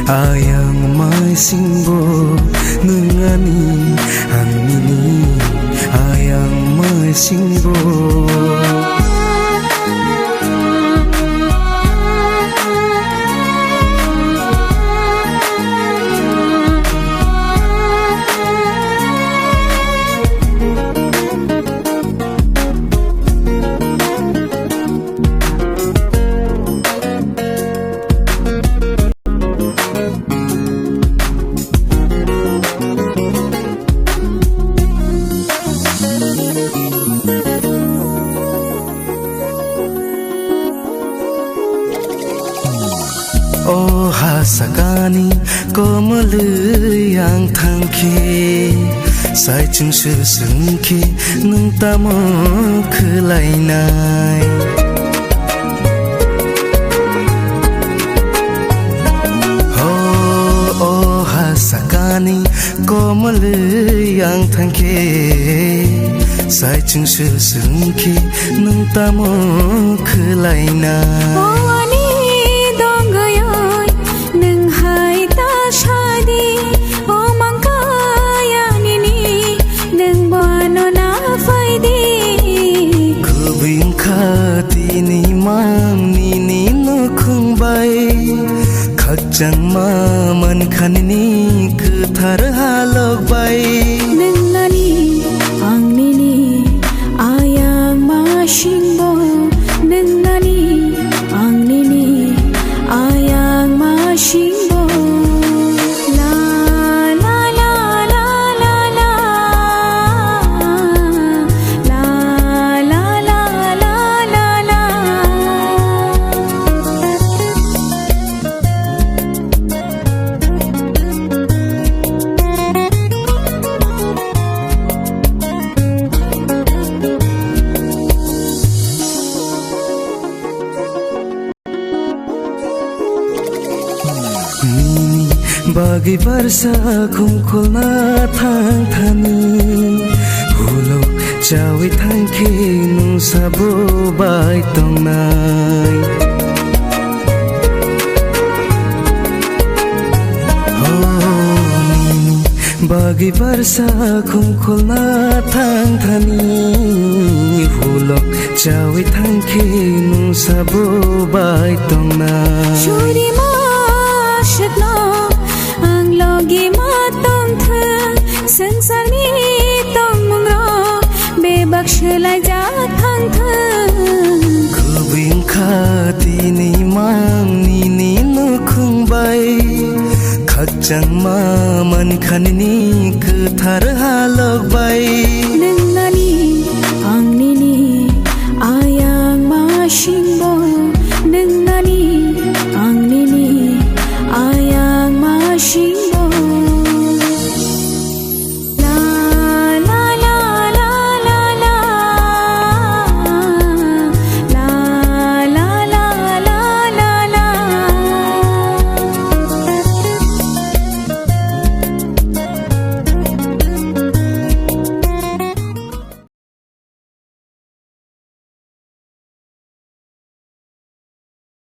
Ayang may singbo nungani angini ayang may singbo Oh hasakani komal yang thangki sai chung su sungki nung tamo khelainai oh hasakani komal yang thangki sai chung su sungki nung tamo khelainai Tini mang nini no khung bai khak chang ma man khan ni ku thar halok bai nangani ang nini ayang ma shingbo nangani ang nini ayang ma shingbo la la la la la la la la la Bagi barsa khumkhulna thang thani hulo chawi thangki nung sabo bai tongnai Bagi barsa khumkhulna thang thani hulo chawi thangki nung sabo bai tongnai Shuri ma shatna logi matong the sangsar ni tong mungro bebaksh lai ja thang the khubing khati ni mang ni ni no khung bai khak chang ma man khan ni ku thar halok bai nangani ang nini ayang ma shing